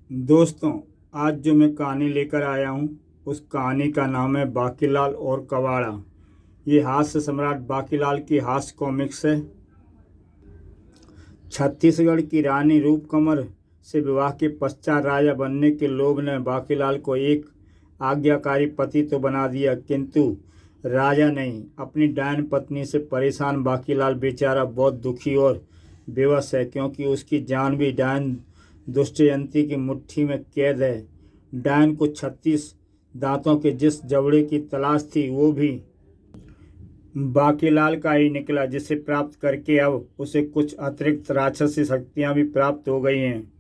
दोस्तों, आज जो मैं कहानी लेकर आया हूँ उस कहानी का नाम है बाकीलाल और कबाड़ा। ये हास्य सम्राट बाकीलाल की हास्य कॉमिक्स है। छत्तीसगढ़ की रानी रूपकमर से विवाह के पश्चात राजा बनने के लोभ ने बाकीलाल को एक आज्ञाकारी पति तो बना दिया, किंतु राजा नहीं, अपनी डायन पत्नी से परेशान बाकीलाल बेचारा बहुत दुखी और बेबस है, क्योंकि उसकी जान भी डायन दुष्यंती की मुट्ठी में कैद है। डायन को 36 दांतों के जिस जबड़े की तलाश थी वो भी बाकीलाल का ही निकला, जिसे प्राप्त करके अब उसे कुछ अतिरिक्त राक्षसी शक्तियां भी प्राप्त हो गई हैं।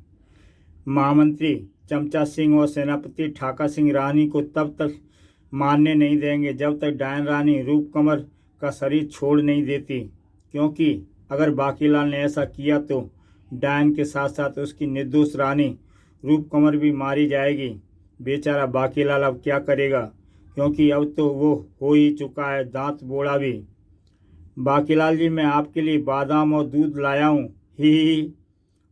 महामंत्री चमचा सिंह और सेनापति ठाका सिंह रानी को तब तक मारने नहीं देंगे जब तक डायन रानी रूपकमर का शरीर छोड़ नहीं देती, क्योंकि अगर बाकीलाल ने ऐसा किया तो डायन के साथ साथ उसकी निर्दोष रानी रूपकमर भी मारी जाएगी। बेचारा बाकीलाल अब क्या करेगा, क्योंकि अब तो वो हो ही चुका है दांत बोड़ा भी। बाकीलाल जी, मैं आपके लिए बादाम और दूध लाया हूँ, ही।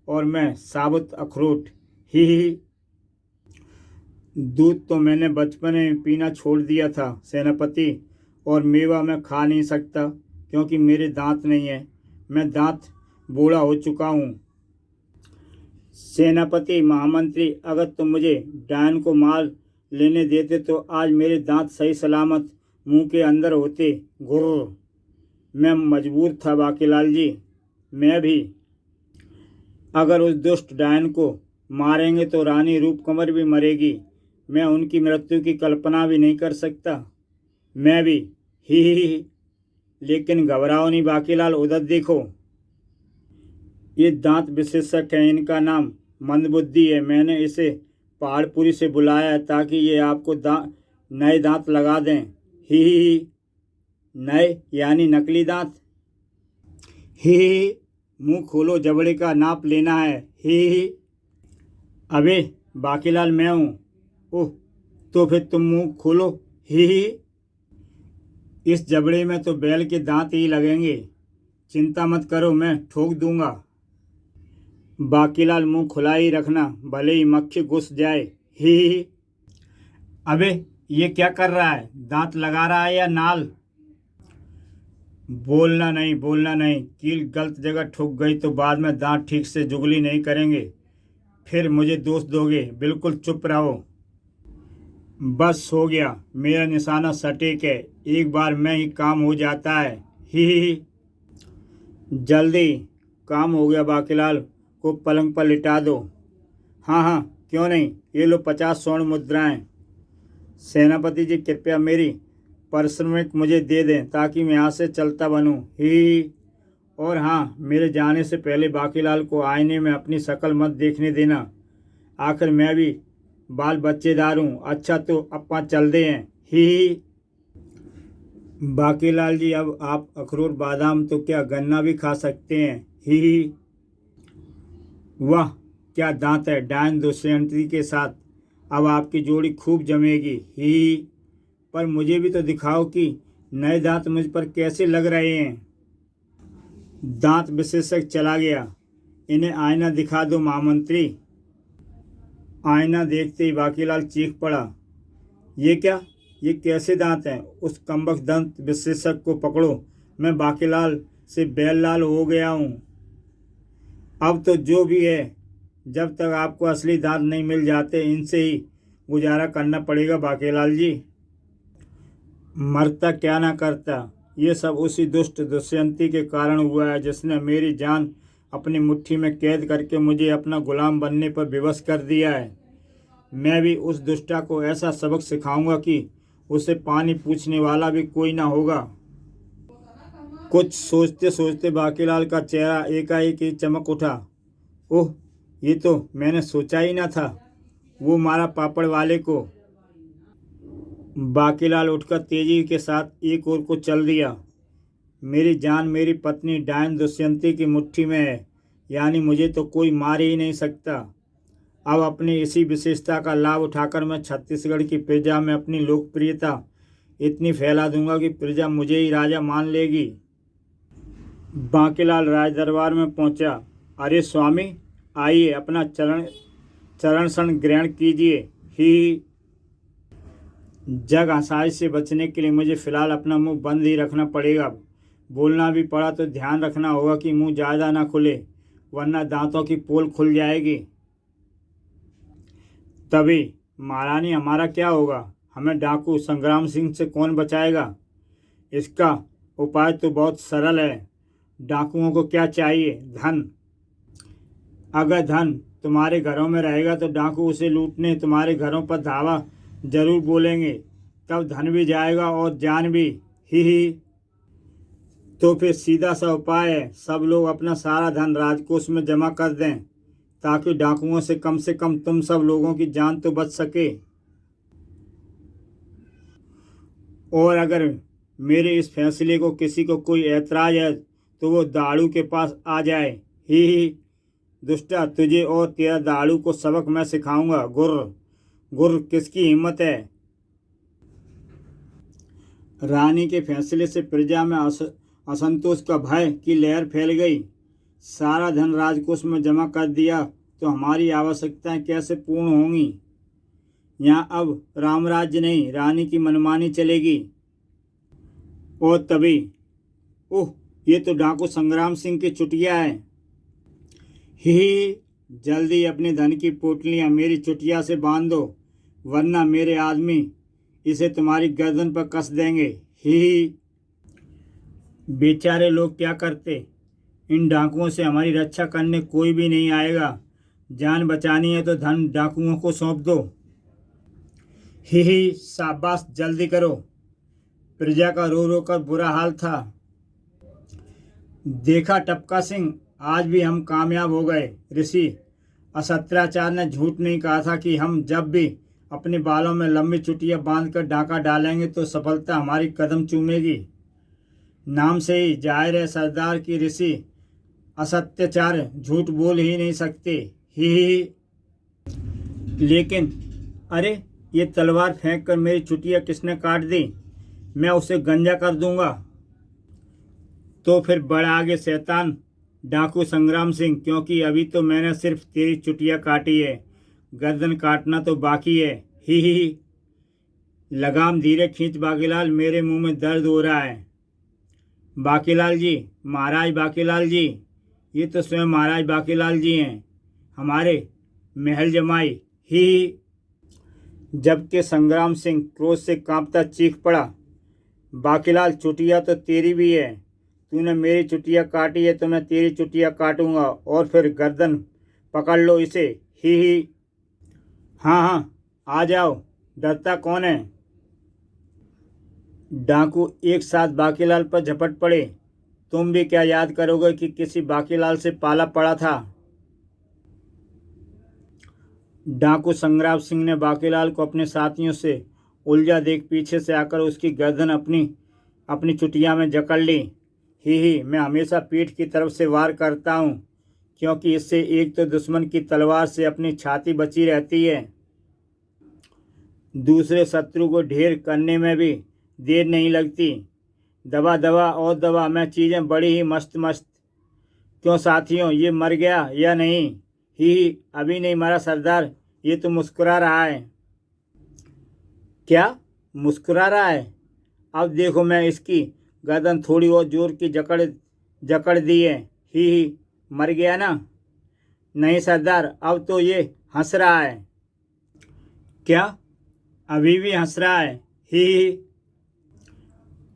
और मैं साबुत अखरोट, ही। दूध तो मैंने बचपन में पीना छोड़ दिया था सेनापति, और मेवा मैं खा नहीं सकता क्योंकि मेरे दांत नहीं है। मैं दांत बूढ़ा हो चुका हूँ। सेनापति महामंत्री, अगर तुम मुझे डायन को मार लेने देते तो आज मेरे दांत सही सलामत मुंह के अंदर होते। गुर्र, मैं मजबूर था बाकीलाल जी, मैं भी। अगर उस दुष्ट डायन को मारेंगे तो रानी रूपकमर भी मरेगी। मैं उनकी मृत्यु की कल्पना भी नहीं कर सकता। मैं भी, ही। लेकिन घबराओ नहीं बाकीलाल, उधर देखो। ये दांत विशेषज्ञ है, इनका नाम मंदबुद्धि है। मैंने इसे पहाड़पुरी से बुलाया है ताकि ये आपको नए दांत लगा दें। ही। नए यानी नकली दांत। ही। मुंह खोलो, जबड़े का नाप लेना है। ही। अबे बाकीलाल, मैं हूँ। ओह, तो फिर तुम मुंह खोलो। ही। इस जबड़े में तो बैल के दांत ही लगेंगे। चिंता मत करो, मैं ठोक दूंगा। बाकीलाल, मुंह खुला ही रखना, भले ही मक्खी घुस जाए। ही। अबे ये क्या कर रहा है, दांत लगा रहा है या नाल? बोलना नहीं, बोलना नहीं। कील गलत जगह ठुक गई तो बाद में दांत ठीक से जुगली नहीं करेंगे, फिर मुझे दोष दोगे। बिल्कुल चुप रहो। बस हो गया, मेरा निशाना सटीक है, एक बार में ही काम हो जाता है। ही। जल्दी। काम हो गया, बाकीलाल को पलंग पर लिटा दो। हाँ हाँ, क्यों नहीं, ये लो 50 स्वर्ण मुद्राएं। सेनापति जी, कृपया मेरी पारिश्रमिक मुझे दे दें ताकि मैं यहाँ से चलता बनूं। ही। और हाँ, मेरे जाने से पहले बाकीलाल को आईने में अपनी शक्ल मत देखने देना, आखिर मैं भी बाल बच्चेदार हूँ। अच्छा तो अपा चल दे हैं। ही। बाकीलाल जी, अब आप अखरोट बादाम तो क्या गन्ना भी खा सकते हैं। ही। वाह, क्या दांत है। डायन दुष्यंती के साथ अब आपकी जोड़ी खूब जमेगी। ही। पर मुझे भी तो दिखाओ कि नए दांत मुझ पर कैसे लग रहे हैं। दांत विशेषज्ञ चला गया। इन्हें आईना दिखा दो महामंत्री। आईना देखते ही बाकीलाल चीख पड़ा, ये क्या, ये कैसे दांत हैं? उस कमबख्त दंत विशेषज्ञ को पकड़ो। मैं बाकीलाल से बैल-लाल हो गया हूँ। अब तो जो भी है, जब तक आपको असली दांत नहीं मिल जाते इनसे ही गुजारा करना पड़ेगा बाकीलाल जी। मरता क्या ना करता, ये सब उसी दुष्ट दुष्यंती के कारण हुआ है, जिसने मेरी जान अपनी मुट्ठी में कैद करके मुझे अपना गुलाम बनने पर विवश कर दिया है। मैं भी उस दुष्टा को ऐसा सबक सिखाऊंगा कि उसे पानी पूछने वाला भी कोई ना होगा। कुछ सोचते सोचते बाकीलाल का चेहरा एकाएक ही चमक उठा। ओह, ये तो मैंने सोचा ही ना था, वो मारा पापड़ वाले को। बाकीलाल उठकर तेजी के साथ एक ओर को चल दिया। मेरी जान मेरी पत्नी डायन दुष्यंती की मुट्ठी में है, यानी मुझे तो कोई मार ही नहीं सकता। अब अपनी इसी विशेषता का लाभ उठाकर मैं छत्तीसगढ़ की प्रजा में अपनी लोकप्रियता इतनी फैला दूंगा कि प्रजा मुझे ही राजा मान लेगी। बाकीलाल राज दरबार में पहुंचा। अरे स्वामी, आइए, अपना चरण चरण शरण ग्रहण कीजिए। ही जग हंसाई से बचने के लिए मुझे फिलहाल अपना मुंह बंद ही रखना पड़ेगा। बोलना भी पड़ा तो ध्यान रखना होगा कि मुंह ज़्यादा ना खुले, वरना दांतों की पोल खुल जाएगी। तभी महारानी हमारा क्या होगा? हमें डाकू संग्राम सिंह से कौन बचाएगा? इसका उपाय तो बहुत सरल है। डाकुओं को क्या चाहिए? धन। अगर धन तुम्हारे घरों में रहेगा तो डाकू उसे लूटने तुम्हारे घरों पर धावा जरूर बोलेंगे, तब धन भी जाएगा और जान भी। ही तो फिर सीधा सा उपाय है, सब लोग अपना सारा धन राजकोष में जमा कर दें, ताकि डाकुओं से कम तुम सब लोगों की जान तो बच सके। और अगर मेरे इस फैसले को किसी को कोई ऐतराज है तो वो दाड़ू के पास आ जाए। ही दुष्टा, तुझे और तेरा दाड़ू को सबक मैं सिखाऊंगा। गुर्र गुर्र किसकी हिम्मत है? रानी के फैसले से प्रजा में असंतोष का भय की लहर फैल गई। सारा धन राजकोष में जमा कर दिया तो हमारी आवश्यकताएं कैसे पूर्ण होंगी? यहाँ अब रामराज्य नहीं, रानी की मनमानी चलेगी। और तभी ओह, ये तो डाकू संग्राम सिंह की चुटिया है। ही जल्दी अपने धन की पोटलियाँ मेरी चुटिया से बांध दो, वरना मेरे आदमी इसे तुम्हारी गर्दन पर कस देंगे। ही बेचारे लोग क्या करते? इन डाकुओं से हमारी रक्षा करने कोई भी नहीं आएगा। जान बचानी है तो धन डाकुओं को सौंप दो। ही शाबाश, जल्दी करो। प्रजा का रो रो कर बुरा हाल था। देखा टपका सिंह, आज भी हम कामयाब हो गए। ऋषि असत्याचार ने झूठ नहीं कहा था कि हम जब भी अपने बालों में लंबी चुटिया बांधकर डाका डालेंगे तो सफलता हमारी कदम चूमेगी। नाम से ही जाहिर है सरदार की ऋषि असत्याचार झूठ बोल ही नहीं सकते। ही लेकिन अरे, ये तलवार फेंक कर मेरी चुटिया किसने काट दी? मैं उसे गंजा कर दूंगा। तो फिर बढ़ आगे शैतान डाकू संग्राम सिंह, क्योंकि अभी तो मैंने सिर्फ तेरी चुटिया काटी है, गर्दन काटना तो बाकी है। ही लगाम धीरे खींच बाकीलाल, मेरे मुंह में दर्द हो रहा है। बाकीलाल जी, महाराज बाकीलाल जी, ये तो स्वयं महाराज बाकीलाल जी हैं, हमारे महल जमाई। ही जबकि संग्राम सिंह क्रोध से कांपता चीख पड़ा, बाकीलाल चुटिया तो तेरी भी है, तूने मेरी चुटिया काटी है तो मैं तेरी चुटिया काटूंगा, और फिर गर्दन पकड़ लो इसे। ही हाँ हाँ, आ जाओ, डरता कौन है? डाकू एक साथ बाकीलाल पर झपट पड़े। तुम भी क्या याद करोगे कि किसी बाकीलाल से पाला पड़ा था? डाकू संग्राम सिंह ने बाकीलाल को अपने साथियों से उलझा देख पीछे से आकर उसकी गर्दन अपनी चुटिया में जकड़ ली। ही मैं हमेशा पीठ की तरफ से वार करता हूँ, क्योंकि इससे एक तो दुश्मन की तलवार से अपनी छाती बची रहती है, दूसरे शत्रु को ढेर करने में भी देर नहीं लगती। दबा दबा और दबा, मैं चीज़ें बड़ी ही मस्त मस्त। क्यों साथियों, ये मर गया या नहीं? ही अभी नहीं मरा सरदार, ये तो मुस्कुरा रहा है। क्या मुस्कुरा रहा है? अब देखो, मैं इसकी गर्दन थोड़ी और जोर की जकड़ दी है। ही मर गया ना? नहीं सरदार, अब तो ये हंस रहा है। क्या अभी भी हंस रहा है? ही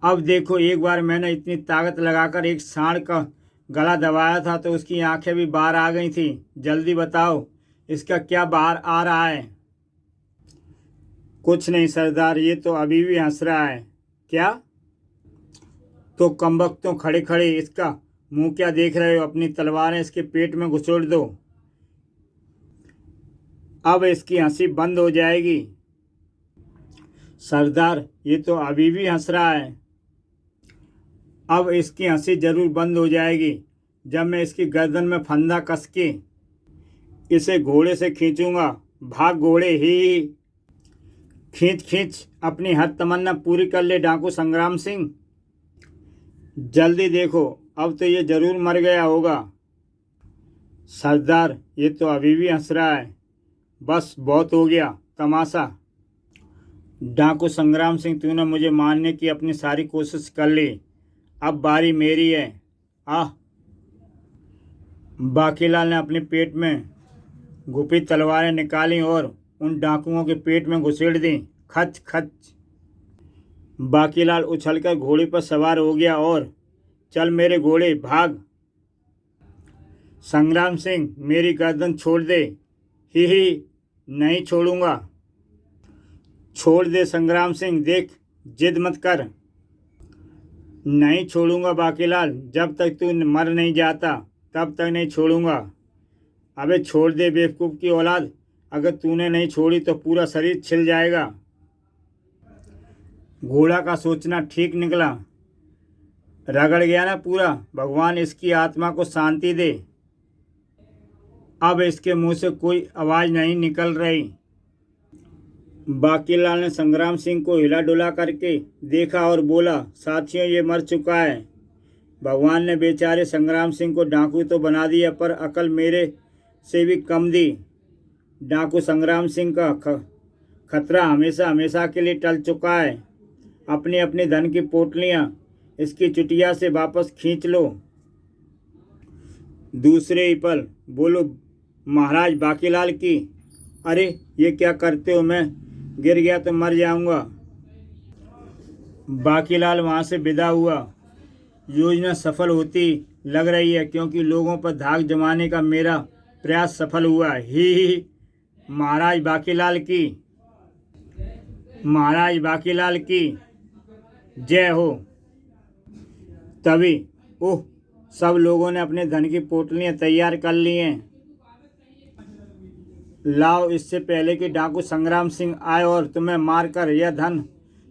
अब देखो, एक बार मैंने इतनी ताकत लगाकर एक सांड का गला दबाया था तो उसकी आंखें भी बाहर आ गई थी। जल्दी बताओ, इसका क्या बाहर आ रहा है? कुछ नहीं सरदार, ये तो अभी भी हंस रहा है। क्या? तो कमबख्तों, खड़े खड़े इसका मुंह क्या देख रहे हो? अपनी तलवारें इसके पेट में घुसोड़ दो, अब इसकी हंसी बंद हो जाएगी। सरदार, ये तो अभी भी हंस रहा है। अब इसकी हंसी जरूर बंद हो जाएगी जब मैं इसकी गर्दन में फंदा कस के इसे घोड़े से खींचूंगा। भाग घोड़े। ही खींच खींच, अपनी हर तमन्ना पूरी कर ले डाकू संग्राम सिंह। जल्दी देखो, अब तो ये जरूर मर गया होगा। सरदार, ये तो अभी भी हंस रहा है। बस बहुत हो गया तमाशा। डाकू संग्राम सिंह, तूने मुझे मारने की अपनी सारी कोशिश कर ली, अब बारी मेरी है। आह। बाकीलाल ने अपने पेट में घुपी तलवारें निकाली और उन डाकुओं के पेट में घुसेड़ दी। खच खच। बाकीलाल उछलकर घोड़े पर सवार हो गया और चल मेरे घोड़े भाग। संग्राम सिंह, मेरी गर्दन छोड़ दे। ही नहीं छोड़ूंगा। छोड़ दे संग्राम सिंह, देख जिद मत कर। नहीं छोड़ूंगा बाकीलाल, जब तक तू मर नहीं जाता तब तक नहीं छोड़ूंगा। अबे छोड़ दे बेवकूफ़ की औलाद, अगर तूने नहीं छोड़ी तो पूरा शरीर छिल जाएगा। घोड़ा का सोचना ठीक निकला। रगड़ गया ना पूरा, भगवान इसकी आत्मा को शांति दे। अब इसके मुंह से कोई आवाज़ नहीं निकल रही। बाकीलाल ने संग्राम सिंह को हिला डुला करके देखा और बोला, साथियों ये मर चुका है। भगवान ने बेचारे संग्राम सिंह को डाकू तो बना दिया पर अकल मेरे से भी कम दी। डाकू संग्राम सिंह का खतरा हमेशा हमेशा के लिए टल चुका है। अपनी अपनी धन की पोटलियां इसकी चुटिया से वापस खींच लो। दूसरे ही पल बोलो, महाराज बाकीलाल की। अरे ये क्या करते हो, मैं गिर गया तो मर जाऊंगा। बाकीलाल वहाँ से विदा हुआ। योजना सफल होती लग रही है क्योंकि लोगों पर धाक जमाने का मेरा प्रयास सफल हुआ। ही महाराज बाकीलाल की, महाराज बाकीलाल की जय हो। तभी ओह, सब लोगों ने अपने धन की पोटलियां तैयार कर ली हैं। लाओ, इससे पहले कि डाकू संग्राम सिंह आए और तुम्हें मारकर यह धन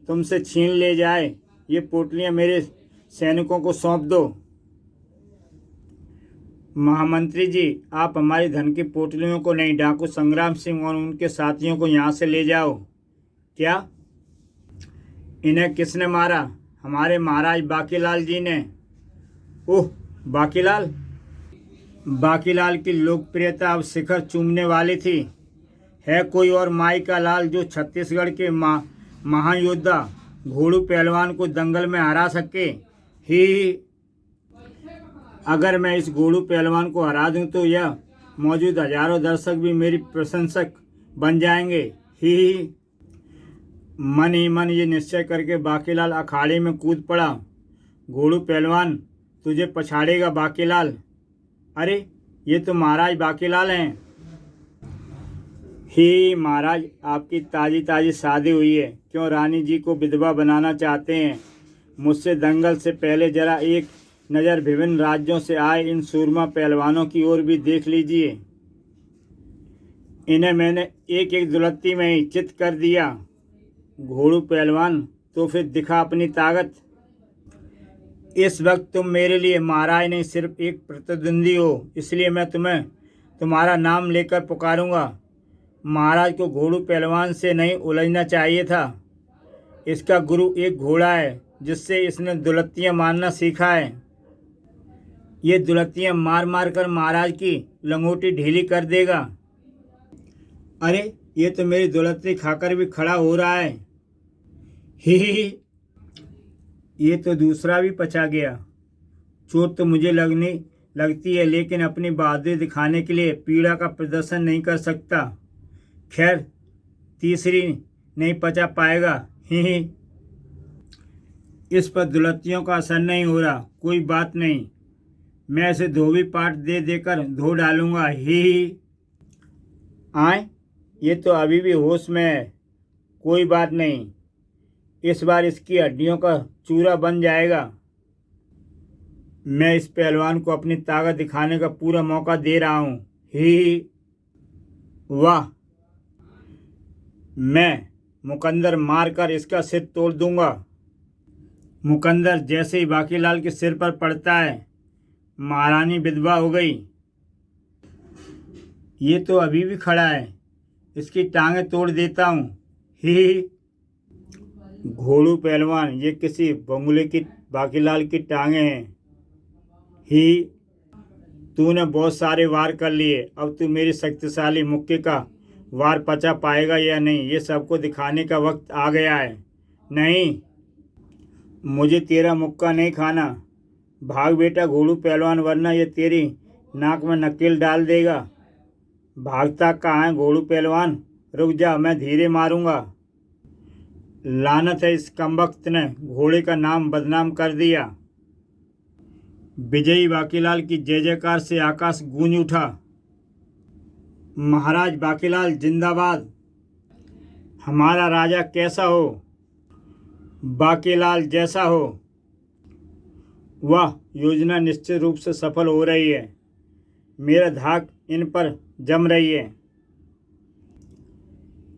तुमसे छीन ले जाए, ये पोटलियां मेरे सैनिकों को सौंप दो। महामंत्री जी, आप हमारी धन की पोटलियों को नहीं, डाकू संग्राम सिंह और उनके साथियों को यहाँ से ले जाओ। क्या? इन्हें किसने मारा? हमारे महाराज बाकीलाल जी ने। ओह, बाकीलाल। बाकीलाल की लोकप्रियता अब शिखर चूमने वाली थी। है कोई और माई का लाल जो छत्तीसगढ़ के महायोद्धा घोड़ू पहलवान को दंगल में हरा सके? ही अगर मैं इस घोड़ू पहलवान को हरा दूं तो यह मौजूद हजारों दर्शक भी मेरी प्रशंसक बन जाएंगे। ही मन ही मन ये निश्चय करके बाकीलाल अखाड़े में कूद पड़ा। घोड़ू पहलवान तुझे पछाड़ेगा बाकीलाल। अरे ये तो महाराज बाकीलाल हैं। ही महाराज, आपकी ताज़ी ताज़ी शादी हुई है, क्यों रानी जी को विधवा बनाना चाहते हैं? मुझसे दंगल से पहले जरा एक नज़र विभिन्न राज्यों से आए इन सूरमा पहलवानों की ओर भी देख लीजिए। इन्हें मैंने एक एक दुलत्ती में ही चित कर दिया। घोड़ू पहलवान, तो फिर दिखा अपनी ताकत। इस वक्त तुम मेरे लिए महाराज नहीं, सिर्फ एक प्रतिद्वंदी हो, इसलिए मैं तुम्हें तुम्हारा नाम लेकर पुकारूंगा। महाराज को घोड़ू पहलवान से नहीं उलझना चाहिए था। इसका गुरु एक घोड़ा है जिससे इसने दुलत्तियां मारना सीखा है। ये दुलत्तियां मार मार कर महाराज की लंगोटी ढीली कर देगा। अरे ये तो मेरी दुलत्ती खाकर भी खड़ा हो रहा है। ही ये तो दूसरा भी पचा गया। चोट तो मुझे लगती है, लेकिन अपनी बहादुरी दिखाने के लिए पीड़ा का प्रदर्शन नहीं कर सकता। खैर, तीसरी नहीं पचा पाएगा। ही इस पर दुलत्तियों का असर नहीं हो रहा, कोई बात नहीं, मैं इसे धोबी पाट दे देकर धो डालूंगा। ही आए, ये तो अभी भी होश में है, कोई बात नहीं, इस बार इसकी हड्डियों का चूरा बन जाएगा। मैं इस पहलवान को अपनी ताकत दिखाने का पूरा मौका दे रहा हूँ। ही वाह, मैं मुकंदर मारकर इसका सिर तोड़ दूंगा। मुकंदर जैसे ही बाकीलाल के सिर पर पड़ता है, महारानी विधवा हो गई। ये तो अभी भी खड़ा है, इसकी टांगें तोड़ देता हूँ। ही घोड़ू पहलवान, ये किसी बंगले की बाकीलाल की टांगें हैं। ही तूने बहुत सारे वार कर लिए, अब तू मेरी शक्तिशाली मुक्के का वार पचा पाएगा या नहीं, ये सबको दिखाने का वक्त आ गया है। नहीं, मुझे तेरा मुक्का नहीं खाना। भाग बेटा घोड़ू पहलवान, वरना ये तेरी नाक में नकेल डाल देगा। भागता कहाँ है घोड़ू पहलवान? रुक जा, मैं धीरे मारूंगा। लानत है, इस कमबख्त ने घोड़े का नाम बदनाम कर दिया। विजयी बाकीलाल की जय जयकार से आकाश गूंज उठा। महाराज बाकीलाल जिंदाबाद। हमारा राजा कैसा हो? बाकीलाल जैसा हो। वाह, योजना निश्चित रूप से सफल हो रही है। मेरा धाक इन पर जम रही है।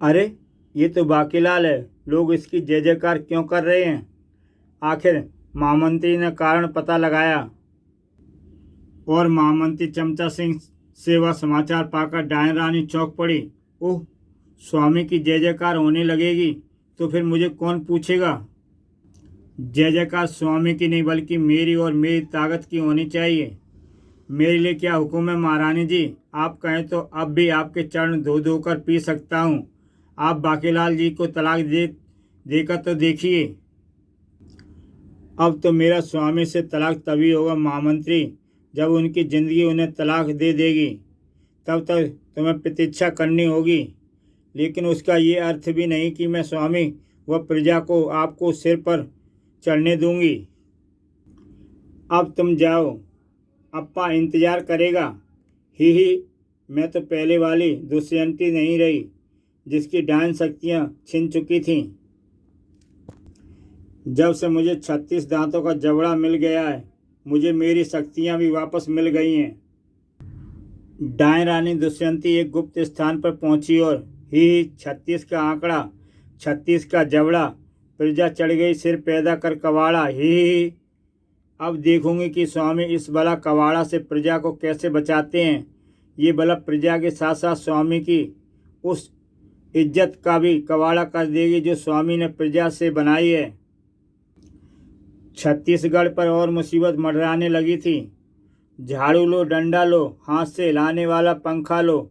अरे, ये तो बाकीलाल है। लोग इसकी जय जयकार क्यों कर रहे हैं? आखिर महामंत्री ने कारण पता लगाया और महामंत्री चमचा सिंह से वह समाचार पाकर डायन रानी चौंक पड़ी। ओह, स्वामी की जय जयकार होने लगेगी तो फिर मुझे कौन पूछेगा? जय जयकार स्वामी की नहीं बल्कि मेरी और मेरी ताकत की होनी चाहिए। मेरे लिए क्या हुक्म है महारानी जी? आप कहें तो अब भी आपके चरण धो धो कर पी सकता हूँ। आप बाकीलाल जी को तलाक देकर तो देखिए। अब तो मेरा स्वामी से तलाक तभी होगा महामंत्री, जब उनकी ज़िंदगी उन्हें तलाक दे देगी। तब तक तुम्हें प्रतीक्षा करनी होगी। लेकिन उसका ये अर्थ भी नहीं कि मैं स्वामी व प्रजा को आपको सिर पर चढ़ने दूंगी। अब तुम जाओ, अप्पा इंतजार करेगा। ही, मैं तो पहले वाली दुष्यंती नहीं रही जिसकी डायन शक्तियाँ छिन चुकी थीं। जब से मुझे 36 दांतों का जबड़ा मिल गया है, मुझे मेरी शक्तियाँ भी वापस मिल गई हैं। डायन रानी दुष्यंती एक गुप्त स्थान पर पहुंची और ही 36 का आंकड़ा, 36 का जबड़ा, प्रजा चढ़ गई सिर पैदा कर कवाड़ा। ही, अब देखूंगी कि स्वामी इस भला कवाड़ा से प्रजा को कैसे बचाते हैं। ये भला प्रजा के साथ साथ स्वामी की उस इज्जत का भी कवाड़ा कर देगी जो स्वामी ने प्रजा से बनाई है। छत्तीसगढ़ पर और मुसीबत मंडराने लगी थी। झाड़ू लो, डंडा लो, हाथ से हिलाने वाला पंखा लो,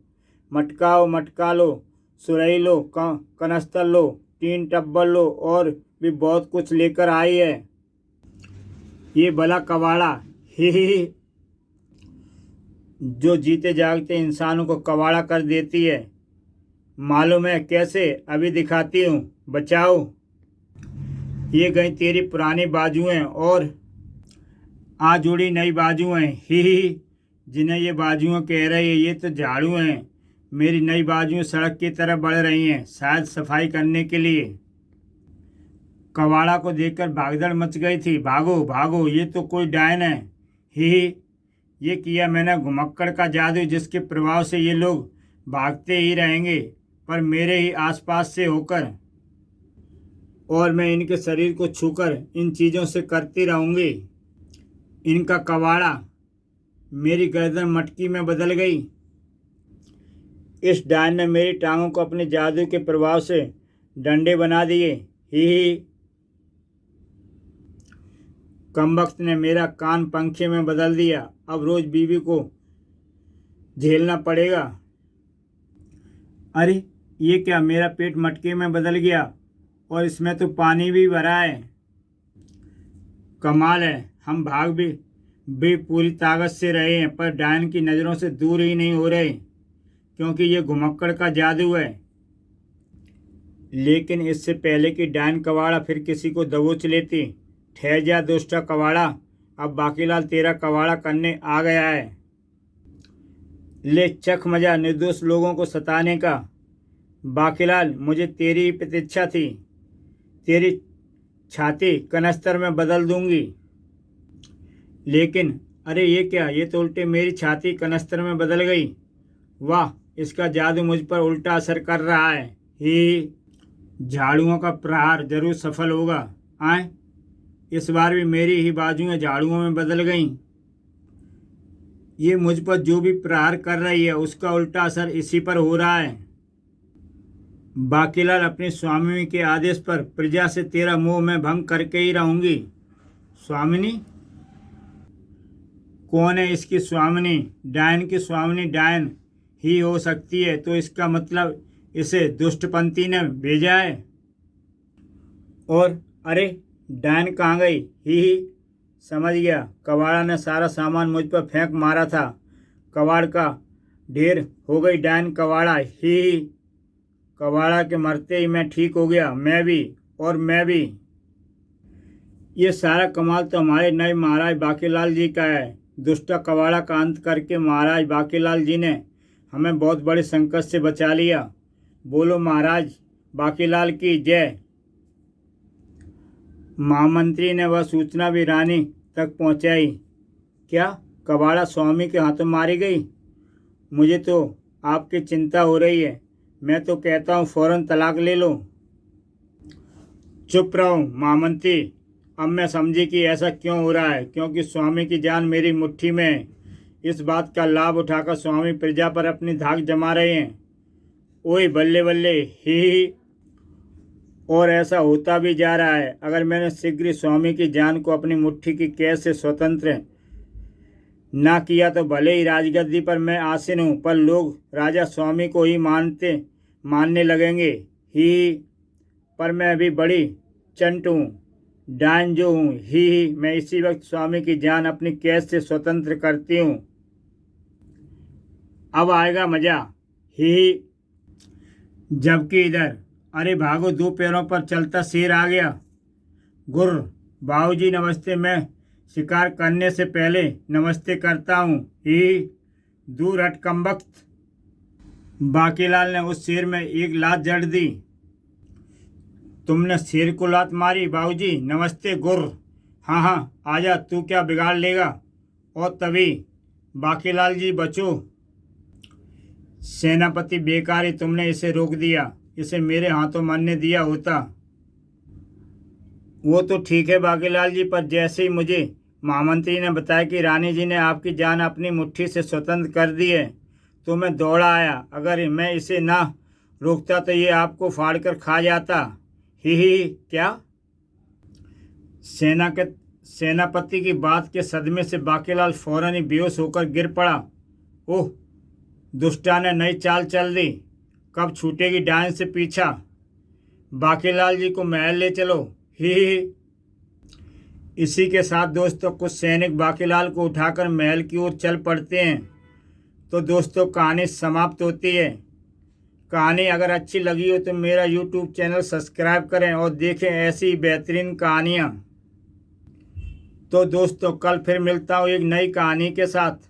मटकाओ मटका लो, सुरई लो, कनस्तर लो, टीन टब्बर लो और भी बहुत कुछ लेकर आई है ये भला कवाड़ा। ही, जो जीते जागते इंसानों को कवाड़ा कर देती है। मालूम है कैसे? अभी दिखाती हूँ, बचाओ। ये गई तेरी पुरानी बाजुएं और आ जुड़ी नई बाजुएं। ही, जिन्हें ये बाजुएं कह रही है, ये तो झाड़ू हैं। मेरी नई बाजुएं सड़क की तरफ बढ़ रही हैं, शायद सफाई करने के लिए। कवाड़ा को देखकर भागदड़ मच गई थी। भागो भागो, ये तो कोई डायन है। ही, ये किया मैंने घुमक्कड़ का जादू, जिसके प्रभाव से ये लोग भागते ही रहेंगे पर मेरे ही आसपास से होकर, और मैं इनके शरीर को छूकर इन चीज़ों से करती रहूँगी। इनका कवाड़ा। मेरी गर्दन मटकी में बदल गई। इस डायन ने मेरी टांगों को अपने जादू के प्रभाव से डंडे बना दिए। ही, कमबख्त ने मेरा कान पंखे में बदल दिया। अब रोज बीवी को झेलना पड़ेगा। अरे, ये क्या? मेरा पेट मटके में बदल गया और इसमें तो पानी भी भरा है। कमाल है, हम भाग भी पूरी ताकत से रहे हैं पर डायन की नज़रों से दूर ही नहीं हो रहे, क्योंकि ये घुमक्कड़ का जादू है। लेकिन इससे पहले कि डायन कवाड़ा फिर किसी को दबोच लेती, ठहर जा दुष्टा कवाड़ा, अब बाकीलाल तेरा कवाड़ा करने आ गया है। ले चख मजा निर्दोष लोगों को सताने का। बाकीलाल, मुझे तेरी ही प्रतीक्षा थी। तेरी छाती कनस्तर में बदल दूंगी। लेकिन अरे ये क्या? ये तो उल्टे मेरी छाती कनस्तर में बदल गई। वाह, इसका जादू मुझ पर उल्टा असर कर रहा है। ही, झाड़ुओं का प्रहार जरूर सफल होगा। आए, इस बार भी मेरी ही बाजुएं झाड़ुओं में बदल गईं। ये मुझ पर जो भी प्रहार कर रही है उसका उल्टा असर इसी पर हो रहा है। बाकीलाल, अपने स्वामी के आदेश पर प्रजा से तेरा मोह मैं भंग करके ही रहूंगी। स्वामिनी? कौन है इसकी स्वामिनी? डायन की स्वामिनी डायन ही हो सकती है, तो इसका मतलब इसे दुष्टपंथी ने भेजा है। और अरे डायन कहाँ गई? ही समझ गया, कबाड़ा ने सारा सामान मुझ पर फेंक मारा था। कबाड़ का ढेर हो गई डायन कबाड़ा। ही कबाड़ा के मरते ही मैं ठीक हो गया, मैं भी और मैं भी। ये सारा कमाल तो हमारे नए महाराज बाकीलाल जी का है। दुष्ट कबाड़ा का अंत करके महाराज बाकीलाल जी ने हमें बहुत बड़े संकट से बचा लिया। बोलो महाराज बाकीलाल की जय। महामंत्री ने वह सूचना भी रानी तक पहुंचाई। क्या कबाड़ा स्वामी के हाथों मारी गई? मुझे तो आपकी चिंता हो रही है। मैं तो कहता हूँ फौरन तलाक ले लो। चुप रहो महामंत्री। अब मैं समझी कि ऐसा क्यों हो रहा है, क्योंकि स्वामी की जान मेरी मुट्ठी में है। इस बात का लाभ उठाकर स्वामी प्रजा पर अपनी धाक जमा रहे हैं। ओए बल्ले बल्ले ही। और ऐसा होता भी जा रहा है। अगर मैंने शीघ्र स्वामी की जान को अपनी मुट्ठी की कैद से स्वतंत्र ना किया तो भले ही राजगद्दी पर मैं आसीन हूँ, पर लोग राजा स्वामी को ही मानने लगेंगे ही। पर मैं अभी बड़ी चंट हूँ, डायन जो हूँ ही। मैं इसी वक्त स्वामी की जान अपनी कैद से स्वतंत्र करती हूँ। अब आएगा मजा ही। जबकि इधर अरे भागो, 2 पैरों पर चलता शेर आ गया। गुर्र बाबूजी नमस्ते। मैं शिकार करने से पहले नमस्ते करता हूँ ही। दूर हट कमबख्त। बाकीलाल ने उस शेर में एक लात जड़ दी। तुमने शेर को लात मारी? बाबूजी नमस्ते। गुर्र हाँ हाँ आजा, तू क्या बिगाड़ लेगा? और तभी बाकीलाल जी बचो। सेनापति बेकार ही तुमने इसे रोक दिया। इसे मेरे हाथों मरने दिया होता। वो तो ठीक है बाकीलाल जी, पर जैसे ही मुझे महामंत्री ने बताया कि रानी जी ने आपकी जान अपनी मुट्ठी से स्वतंत्र कर दी है तो मैं दौड़ा आया। अगर मैं इसे ना रोकता तो ये आपको फाड़कर खा जाता। ही क्या? सेनापति की बात के सदमे से बाकीलाल फौरन ही बेहोश होकर गिर पड़ा। ओह, दुष्टा ने नई चाल चल दी। कब छूटेगी डायन से पीछा? बाकीलाल जी को महल ले चलो ही। इसी के साथ दोस्तों कुछ सैनिक बाकीलाल को उठाकर महल की ओर चल पड़ते हैं। तो दोस्तों कहानी समाप्त होती है। कहानी अगर अच्छी लगी हो तो मेरा YouTube चैनल सब्सक्राइब करें और देखें ऐसी बेहतरीन कहानियाँ। तो दोस्तों कल फिर मिलता हूँ एक नई कहानी के साथ।